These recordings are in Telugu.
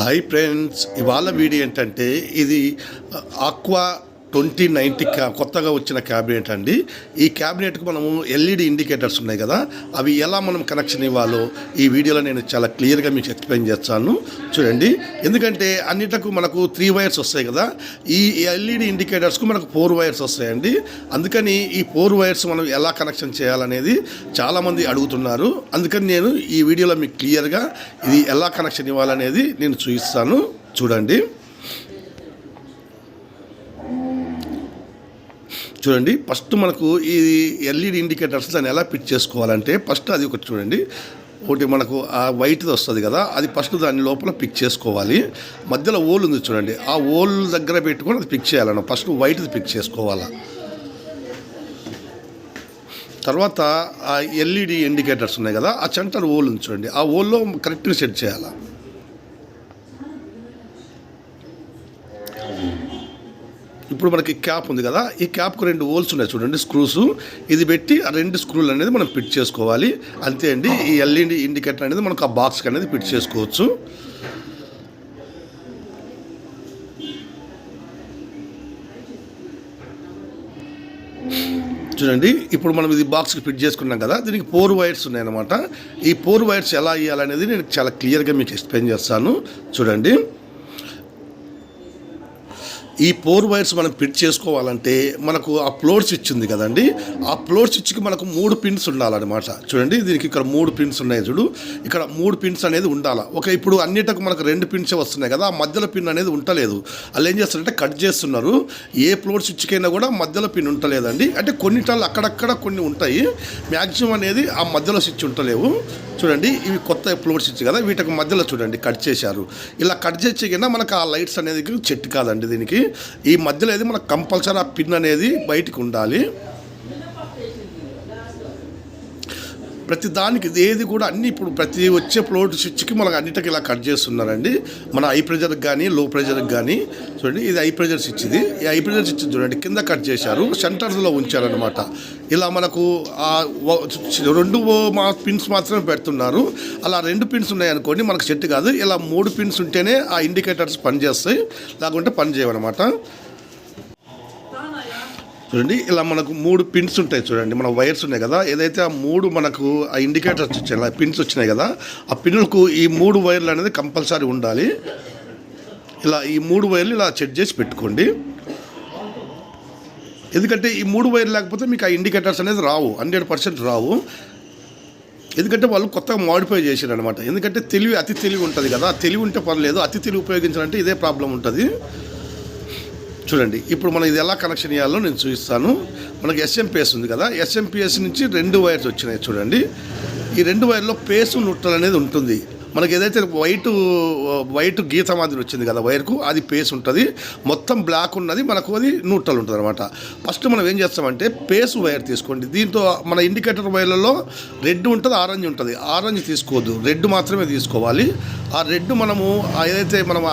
హాయ్ ఫ్రెండ్స్, ఇవాళ వీడియో ఏంటంటే ఇది ఆక్వా 2090 కొత్తగా వచ్చిన క్యాబినెట్ అండి. ఈ క్యాబినెట్కి మనము ఎల్ఈడి ఇండికేటర్స్ ఉన్నాయి కదా, అవి ఎలా మనం కనెక్షన్ ఇవ్వాలో ఈ వీడియోలో నేను చాలా క్లియర్గా మీకు ఎక్స్ప్లెయిన్ చేస్తాను. చూడండి, ఎందుకంటే అన్నిటకు మనకు 3 వైర్స్ వస్తాయి కదా, ఈ ఎల్ఈడి ఇండికేటర్స్కు మనకు 4 వైర్స్ వస్తాయండి. అందుకని ఈ 4 వైర్స్ మనం ఎలా కనెక్షన్ చేయాలనేది చాలామంది అడుగుతున్నారు. అందుకని నేను ఈ వీడియోలో మీకు క్లియర్గా ఇది ఎలా కనెక్షన్ ఇవ్వాలనేది నేను చూపిస్తాను. చూడండి చూడండి ఫస్ట్ మనకు ఈ ఎల్ఈడి ఇండికేటర్స్ దాన్ని ఎలా ఫిట్ చేసుకోవాలంటే, ఫస్ట్ అది ఒకటి చూడండి. ఒకటి మనకు ఆ వైట్ది వస్తుంది కదా, అది ఫస్ట్ దాని లోపల పిక్ చేసుకోవాలి. మధ్యలో ఓల్ ఉంది చూడండి, ఆ ఓల్ దగ్గర పెట్టుకొని అది పిక్ చేయాలన్న. ఫస్ట్ వైట్ది పిక్ చేసుకోవాలి. తర్వాత ఆ ఎల్ఈడి ఇండికేటర్స్ ఉన్నాయి కదా, ఆ సెంటర్ ఓల్ ఉంది చూడండి, ఆ ఓల్లో కరెక్ట్గా సెట్ చేయాలి. ఇప్పుడు మనకి క్యాప్ ఉంది కదా, ఈ క్యాప్కు 2 హోల్స్ ఉన్నాయి చూడండి, స్క్రూస్. ఇది పెట్టి ఆ 2 స్క్రూలు అనేది మనం ఫిట్ చేసుకోవాలి. అంతే అండి. ఈ ఎల్ఈడి ఇండికేటర్ అనేది మనకు ఆ బాక్స్కి అనేది ఫిట్ చేసుకోవచ్చు. చూడండి, ఇప్పుడు మనం ఇది బాక్స్కి ఫిట్ చేసుకున్నాం కదా, దీనికి 4 వైర్స్ ఉన్నాయన్నమాట. ఈ 4 వైర్స్ ఎలా ఇవ్వాలనేది నేను చాలా క్లియర్గా మీకు ఎక్స్ప్లెయిన్ చేస్తాను. చూడండి, ఈ 4 వైర్స్ మనం ఫిట్ చేసుకోవాలంటే మనకు ఆ ఫ్లోర్ స్విచ్ ఉంది కదండి, ఆ ఫ్లోర్ స్విచ్కి మనకు 3 పిన్స్ ఉండాలన్నమాట. చూడండి, దీనికి ఇక్కడ 3 పిన్స్ ఉన్నాయి చూడు, ఇక్కడ 3 పిన్స్ అనేది ఉండాలి. ఇప్పుడు అన్నిటికి మనకు 2 పిన్స్ వస్తున్నాయి కదా, ఆ మధ్యలో పిన్ అనేది ఉండలేదు. వాళ్ళు ఏం చేస్తారంటే కట్ చేస్తున్నారు. ఏ ఫ్లోర్ స్విచ్కైనా కూడా మధ్యలో పిన్ ఉండలేదండి. అంటే కొన్నిటాళ్ళు అక్కడక్కడ కొన్ని ఉంటాయి, మ్యాక్సిమం అనేది ఆ మధ్యలో స్విచ్ ఉండలేవు. చూడండి, ఇవి కొత్త ఫ్లోర్ స్విచ్ కదా, వీటికి మధ్యలో చూడండి కట్ చేశారు. ఇలా కట్ చేసే కింద మనకు ఆ లైట్స్ అనేది చెట్టు కాదండి. దీనికి ఈ మధ్యలో ఏది మనకు కంపల్సరీ ఆ పిన్ అనేది బయటికి ఉండాలి. ప్రతి దానికి ఏది కూడా అన్ని ఇప్పుడు ప్రతి వచ్చే ఫ్లోర్ స్విచ్కి మనకు అన్నిటికి ఇలా కట్ చేస్తున్నారండి. మన హై ప్రెజర్కి కానీ లో ప్రెజర్కి కానీ. చూడండి, ఇది హై ప్రెజర్ స్విచ్. ఇది ఈ హై ప్రెజర్ స్విచ్ చూడండి కింద కట్ చేశారు, సెంటర్స్లో ఉంచారనమాట. ఇలా మనకు 2 పిన్స్ మాత్రమే పెడుతున్నారు. అలా 2 పిన్స్ ఉన్నాయనుకోండి మనకు సెట్ కాదు. ఇలా 3 పిన్స్ ఉంటేనే ఆ ఇండికేటర్స్ పనిచేస్తాయి, లేకుంటే పని చేయవన్నమాట. చూడండి, ఇలా మనకు 3 పిన్స్ ఉంటాయి చూడండి, మన వైర్స్ ఉన్నాయి కదా, ఏదైతే ఆ 3 మనకు ఆ ఇండికేటర్స్ వచ్చాయి, పిన్స్ వచ్చినాయి కదా, ఆ పిన్నులకు ఈ 3 వైర్లు అనేది కంపల్సరీ ఉండాలి. ఇలా ఈ 3 వైర్లు ఇలా సెట్ చేసి పెట్టుకోండి. ఎందుకంటే ఈ 3 వైర్లు లేకపోతే మీకు ఆ ఇండికేటర్స్ అనేది రావు, 100% రావు. ఎందుకంటే వాళ్ళు కొత్తగా మోడిఫై చేశారు అనమాట. ఎందుకంటే అతి తెలివి ఉంటుంది కదా, తెలివి ఉంటే పర్లేదు, అతి తెలివి ఉపయోగించాలంటే ఇదే ప్రాబ్లం ఉంటుంది. చూడండి, ఇప్పుడు మనం ఇది ఎలా కనెక్షన్ ఇవ్వాలో నేను చూపిస్తాను. మనకి ఎస్ఎంపిఎస్ ఉంది కదా, ఎస్ఎంపిఎస్ నుంచి 2 వైర్స్ వచ్చినాయి చూడండి. ఈ 2 వైర్లో పేసు న్యూట్రల్ అనేది ఉంటుంది. మనకి ఏదైతే వైట్ గీత మాదిరి వచ్చింది కదా వైర్కు, అది పేస్ ఉంటుంది. మొత్తం బ్లాక్ ఉన్నది మనకు అది న్యూట్రల్ ఉంటుంది అనమాట. ఫస్ట్ మనం ఏం చేస్తామంటే పేస్ వైర్ తీసుకోండి. దీంతో మన ఇండికేటర్ వైర్లలో రెడ్ ఉంటుంది, ఆరెంజ్ ఉంటుంది. ఆరెంజ్ తీసుకోవద్దు, రెడ్ మాత్రమే తీసుకోవాలి. ఆ రెడ్ మనము ఏదైతే మనం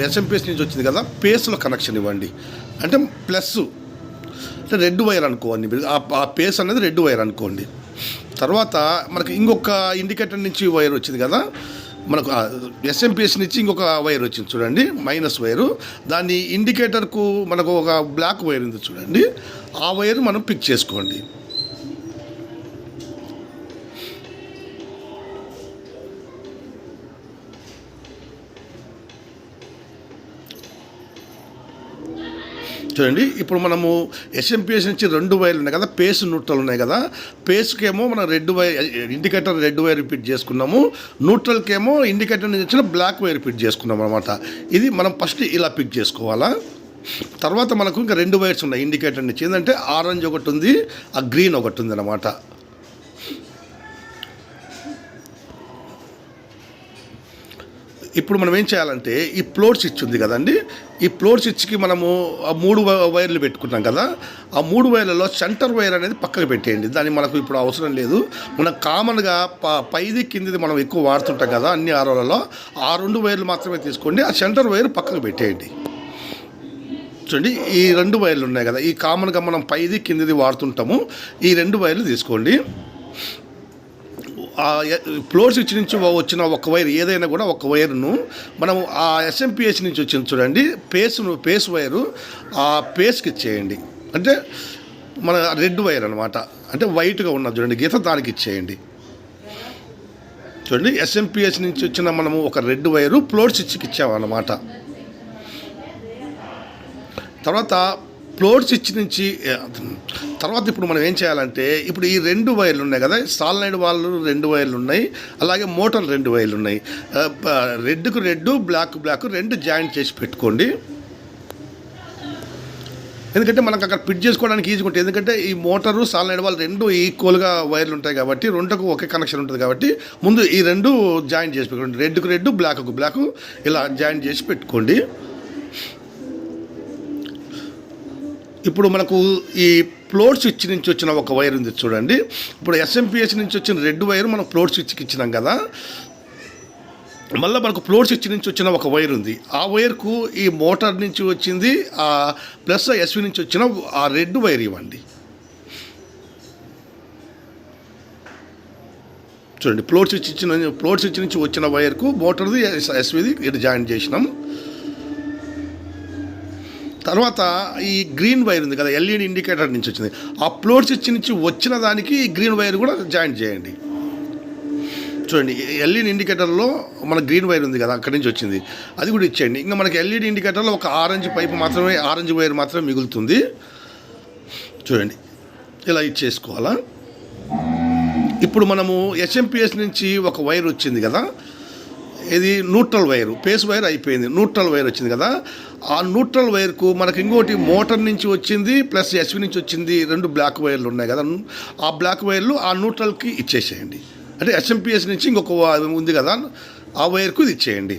ఎస్ఎంపిఎస్ నుంచి వచ్చింది కదా, పేస్లో కనెక్షన్ ఇవ్వండి. అంటే ప్లస్ అంటే రెడ్ వైర్ అనుకోండి, ఆ పేస్ అనేది రెడ్ వైర్ అనుకోండి. తర్వాత మనకు ఇంకొక ఇండికేటర్ నుంచి వైర్ వచ్చింది కదా, మనకు ఎస్ఎంపిఎస్ నుంచి ఇంకొక వైర్ వచ్చింది చూడండి, మైనస్ వైరు. దాన్ని ఇండికేటర్కు మనకు ఒక బ్లాక్ వైర్ ఉంది చూడండి, ఆ వైర్ మనం పిక్ చేసుకోండి. చూడండి, ఇప్పుడు మనము ఎస్ఎంపిఎస్ నుంచి 2 వైర్లు ఉన్నాయి కదా, పేస్ న్యూట్రల్ ఉన్నాయి కదా, పేస్కేమో మనం ఇండికేటర్ రెడ్ వైర్ రిపీట్ చేసుకున్నాము, న్యూట్రల్కేమో ఇండికేటర్ నుంచి వచ్చిన బ్లాక్ వైర్ రిపీట్ చేసుకున్నాం అనమాట. ఇది మనం ఫస్ట్ ఇలా పిక్ చేసుకోవాలా. తర్వాత మనకు ఇంకా 2 వైర్స్ ఉన్నాయి ఇండికేటర్ నుంచి. ఏంటంటే ఆరెంజ్ ఒకటి ఉంది, ఆ గ్రీన్ ఒకటి ఉంది అనమాట. ఇప్పుడు మనం ఏం చేయాలంటే ఈ ఫ్లోర్ స్విచ్ ఉంది కదండి, ఈ ఫ్లోర్ స్విచ్కి మనము ఆ 3 వైర్లు పెట్టుకున్నాం కదా, ఆ 3 వైర్లలో సెంటర్ వైర్ అనేది పక్కకు పెట్టేయండి. దాన్ని మనకు ఇప్పుడు అవసరం లేదు. మనం కామన్గా పైది కిందిది మనం ఎక్కువ వాడుతుంటాం కదా అన్ని ఆరోలలో, ఆ 2 వైర్లు మాత్రమే తీసుకోండి. ఆ సెంటర్ వైర్ పక్కకు పెట్టేయండి. చూడండి, ఈ 2 వైర్లు ఉన్నాయి కదా, ఈ కామన్గా మనం పైది కిందిది వాడుతుంటాము, ఈ 2 వైర్లు తీసుకోండి. ఫ్లోర్ స్విచ్ నుంచి వచ్చిన ఒక వైర్ ఏదైనా కూడా ఒక వైర్ను మనం ఆ ఎస్ఎంపిఎస్ నుంచి వచ్చింది చూడండి పేస్ వైరు ఆ పేస్కి ఇచ్చేయండి. అంటే మన రెడ్ వైర్ అనమాట, అంటే వైట్గా ఉన్నది చూడండి గీత, దానికి ఇచ్చేయండి. చూడండి ఎస్ఎంపిఎస్ నుంచి వచ్చిన మనము ఒక రెడ్ వైరు ఫ్లోర్ స్విచ్కి ఇచ్చామన్నమాట. తర్వాత ఫ్లోర్ స్విచ్ నుంచి తర్వాత ఇప్పుడు మనం ఏం చేయాలంటే, ఇప్పుడు ఈ 2 వైర్లు ఉన్నాయి కదా, సాలినాయిడ్ వాళ్ళు 2 వైర్లు ఉన్నాయి, అలాగే మోటార్ 2 వైర్లు ఉన్నాయి. రెడ్కు రెడ్, బ్లాక్ 2 జాయింట్ చేసి పెట్టుకోండి. ఎందుకంటే మనకు అక్కడ ఫిట్ చేసుకోవడానికి ఈజీగా ఉంటుంది. ఎందుకంటే ఈ మోటారు సాలినాయిడ్ వాళ్ళు 2 ఈక్వల్గా వైర్లు ఉంటాయి కాబట్టి 2కు ఒకే కనెక్షన్ ఉంటుంది కాబట్టి ముందు ఈ 2 జాయింట్ చేసి పెట్టుకోండి. రెడ్కు రెడ్, బ్లాక్ ఇలా జాయింట్ చేసి పెట్టుకోండి. ఇప్పుడు మనకు ఈ ఫ్లోర్ స్విచ్ నుంచి వచ్చిన ఒక వైర్ ఉంది చూడండి. ఇప్పుడు ఎస్ఎంపిఎస్ నుంచి వచ్చిన రెడ్ వైర్ మనం ఫ్లోర్ స్విచ్కి ఇచ్చినాం కదా, మళ్ళీ మనకు ఫ్లోర్ స్విచ్ నుంచి వచ్చిన ఒక వైర్ ఉంది. ఆ వైర్కు ఈ మోటార్ నుంచి వచ్చింది ప్లస్ ఎస్వి నుంచి వచ్చిన ఆ రెడ్ వైర్ ఇవ్వండి. చూడండి ఫ్లోర్ స్విచ్ నుంచి వచ్చిన వైర్కు మోటార్ది ఎస్విది ఇటు జాయిన్ చేసినాం. తర్వాత ఈ గ్రీన్ వైర్ ఉంది కదా, ఎల్ఈడి ఇండికేటర్ నుంచి వచ్చింది, ఆ ఫ్లోర్ స్విచ్ నుంచి వచ్చిన దానికి ఈ గ్రీన్ వైర్ కూడా జాయింట్ చేయండి. చూడండి ఎల్ఈడి ఇండికేటర్లో మన గ్రీన్ వైర్ ఉంది కదా, అక్కడి నుంచి వచ్చింది, అది కూడా ఇచ్చేయండి. ఇంకా మనకి ఎల్ఈడి ఇండికేటర్లో ఒక ఆరెంజ్ వైర్ మాత్రమే మిగులుతుంది. చూడండి ఇలా ఇచ్చేసుకోవాలా. ఇప్పుడు మనము ఎస్ఎంపిఎస్ నుంచి ఒక వైర్ వచ్చింది కదా, ఇది న్యూట్రల్ వైరు, పేస్ వైర్ అయిపోయింది, న్యూట్రల్ వైర్ వచ్చింది కదా, ఆ న్యూట్రల్ వైర్కు మనకి ఇంకోటి మోటార్ నుంచి వచ్చింది ప్లస్ ఎస్వి నుంచి వచ్చింది 2 బ్లాక్ వైర్లు ఉన్నాయి కదా, ఆ బ్లాక్ వైర్లు ఆ న్యూట్రల్కి ఇచ్చేసేయండి. అంటే ఎస్ఎంపిఎస్ నుంచి ఇంకొక ఉంది కదా, ఆ వైర్కు ఇది ఇచ్చేయండి.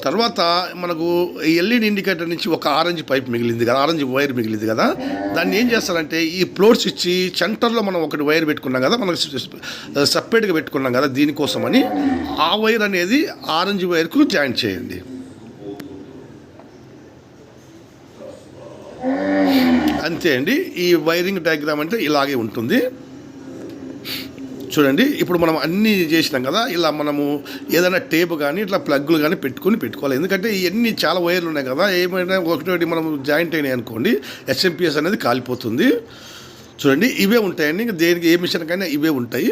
తర్వాత మనకు ఎల్ఈడి ఇండికేటర్ నుంచి ఒక ఆరెంజ్ వైర్ మిగిలింది కదా, దాన్ని ఏం చేస్తారంటే ఈ ఫ్లోర్ స్విచ్ సెంటర్లో మనం ఒకటి వైర్ పెట్టుకున్నాం కదా, మనకు సపరేట్గా పెట్టుకున్నాం కదా, దీనికోసమని ఆ వైర్ అనేది ఆరెంజ్ వైర్కు జాయింట్ చేయండి. అంతే అండి. ఈ వైరింగ్ డయాగ్రామ్ అంటే ఇలాగే ఉంటుంది. చూడండి ఇప్పుడు మనం అన్నీ చేసినాం కదా, ఇలా మనము ఏదైనా టేప్ కానీ ఇట్లా ప్లగ్లు కానీ పెట్టుకోవాలి. ఎందుకంటే ఇవన్నీ చాలా వైర్లు ఉన్నాయి కదా, ఏమైనా ఒకటి మనం జాయింట్ అయినాయి అనుకోండి ఎస్ఎంపిఎస్ అనేది కాలిపోతుంది. చూడండి ఇవే ఉంటాయండి, ఇంకా దేనికి ఏ మిషన్కైనా ఇవే ఉంటాయి.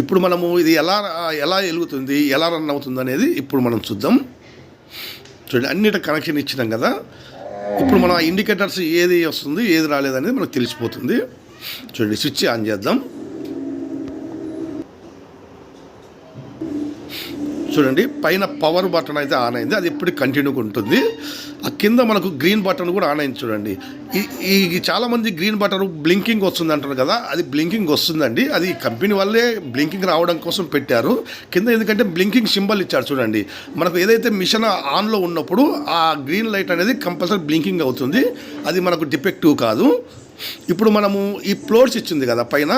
ఇప్పుడు మనము ఇది ఎలా వెలుగుతుంది, ఎలా రన్ అవుతుంది అనేది ఇప్పుడు మనం చూద్దాం. చూడండి అన్నిటి కనెక్షన్ ఇచ్చినాం కదా, ఇప్పుడు మనం ఆ ఇండికేటర్స్ ఏది వస్తుంది ఏది రాలేదనేది మనకు తెలిసిపోతుంది. చూడండి స్విచ్ ఆన్ చేద్దాం. చూడండి పైన పవర్ బటన్ అయితే ఆన్ అయింది, అది ఎప్పుడు కంటిన్యూగా ఉంటుంది. ఆ కింద మనకు గ్రీన్ బటన్ కూడా ఆన్ అయింది చూడండి. ఈ చాలామంది గ్రీన్ బటన్ బ్లింకింగ్ వస్తుంది అంటారు కదా, అది బ్లింకింగ్ వస్తుందండి, అది కంపెనీ వాళ్ళే బ్లింకింగ్ రావడం కోసం పెట్టారు కింద. ఎందుకంటే బ్లింకింగ్ సింబల్ ఇచ్చారు చూడండి, మనకు ఏదైతే మిషన్ ఆన్లో ఉన్నప్పుడు ఆ గ్రీన్ లైట్ అనేది కంపల్సరీ బ్లింకింగ్ అవుతుంది, అది మనకు డిఫెక్టివ్ కాదు. ఇప్పుడు మనము ఈ ఫ్లోర్ స్విచ్ ఉంది కదా పైన,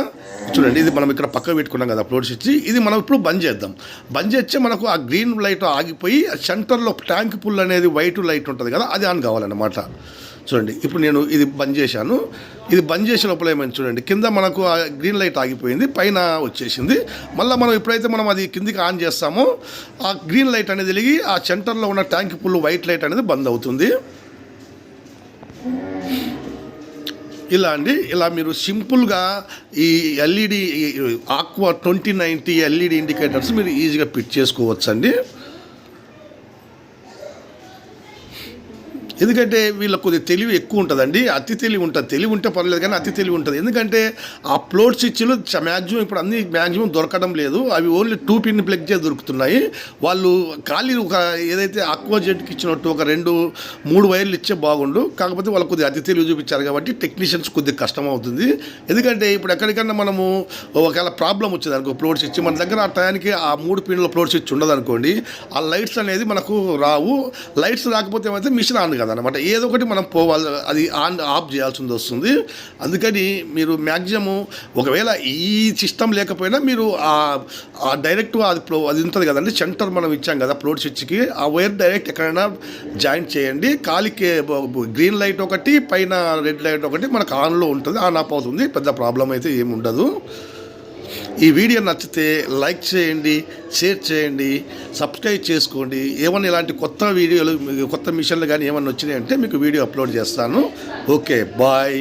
చూడండి ఇది మనం ఇక్కడ పక్క పెట్టుకున్నాం కదా ఫ్లోర్ స్విచ్, ఇది మనం ఇప్పుడు బంద్ చేద్దాం. బంద్ చేస్తే మనకు ఆ గ్రీన్ లైట్ ఆగిపోయి సెంటర్లో ట్యాంక్ పుల్ అనేది వైట్ లైట్ ఉంటుంది కదా, అది ఆన్ కావాలన్నమాట. చూడండి ఇప్పుడు నేను ఇది బంద్ చేశాను. ఇది బంద్ చేసే లోపల ఏమైంది చూడండి, కింద మనకు ఆ గ్రీన్ లైట్ ఆగిపోయింది, పైన వచ్చేసింది. మళ్ళీ మనం ఎప్పుడైతే మనం అది కిందికి ఆన్ చేస్తామో ఆ గ్రీన్ లైట్ అనేది వెలిగి ఆ సెంటర్లో ఉన్న ట్యాంక్ పుల్ వైట్ లైట్ అనేది బంద్ అవుతుంది. ఇలా అండి, ఇలా మీరు సింపుల్గా ఈ ఎల్ఈడి ఆక్వా 2090 ఎల్ఈడి ఇండికేటర్స్ మీరు ఈజీగా ఫిట్ చేసుకోవచ్చండి. ఎందుకంటే వీళ్ళకి కొద్దిగా తెలివి ఎక్కువ ఉంటుందండి, అతి తెలివి ఉంటుంది. తెలివి ఉంటే పర్లేదు కానీ అతి తెలివి ఉంటుంది. ఎందుకంటే ఆ ఫ్లోర్ స్విచ్లు మ్యాక్సిమం ఇప్పుడు అన్ని మ్యాక్సిమం దొరకడం లేదు, అవి ఓన్లీ 2 పిన్ ప్లగ్జే దొరుకుతున్నాయి. వాళ్ళు ఖాళీ ఒక ఏదైతే ఆక్వా జెట్కి ఇచ్చినట్టు ఒక 2-3 వైర్లు ఇచ్చే బాగుండు. కాకపోతే వాళ్ళు కొద్దిగా అతి తెలివి చూపించారు కాబట్టి టెక్నీషియన్స్ కొద్దిగా కష్టం అవుతుంది. ఎందుకంటే ఇప్పుడు ఎక్కడికన్నా మనము ఒకవేళ ప్రాబ్లం వచ్చేది అనుకో, ఫ్లోర్ స్విచ్ మన దగ్గర ఆ టయానికి ఆ 3 పిన్ల ఫ్లోర్ స్విచ్ ఉండదనుకోండి, ఆ లైట్స్ అనేది మనకు రావు. లైట్స్ రాకపోతే ఏమైతే మిషన్ ఆన్ కదా అనమాట, ఏదో ఒకటి మనం పోవాలి, అది ఆఫ్ చేయాల్సి వస్తుంది. అందుకని మీరు మ్యాక్సిమం ఒకవేళ ఈ సిస్టమ్ లేకపోయినా మీరు డైరెక్ట్ అది ఉంటుంది కదండి, సెంటర్ మనం ఇచ్చాం కదా ఫ్లోర్ స్విచ్కి, ఆ వైర్ డైరెక్ట్ ఎక్కడైనా జాయింట్ చేయండి. కాలికి గ్రీన్ లైట్ ఒకటి, పైన రెడ్ లైట్ ఒకటి మనకు ఆన్లో ఉంటుంది, ఆన్ ఆఫ్ అవుతుంది, పెద్ద ప్రాబ్లం అయితే ఏమి ఉండదు. ఈ వీడియో నచ్చితే లైక్ చేయండి, షేర్ చేయండి, సబ్స్క్రైబ్ చేసుకోండి. ఏమన్నా ఇలాంటి కొత్త వీడియోలు, కొత్త మిషన్లు కానీ ఏమన్నా వచ్చినాయంటే మీకు వీడియో అప్లోడ్ చేస్తాను. Okay, bye.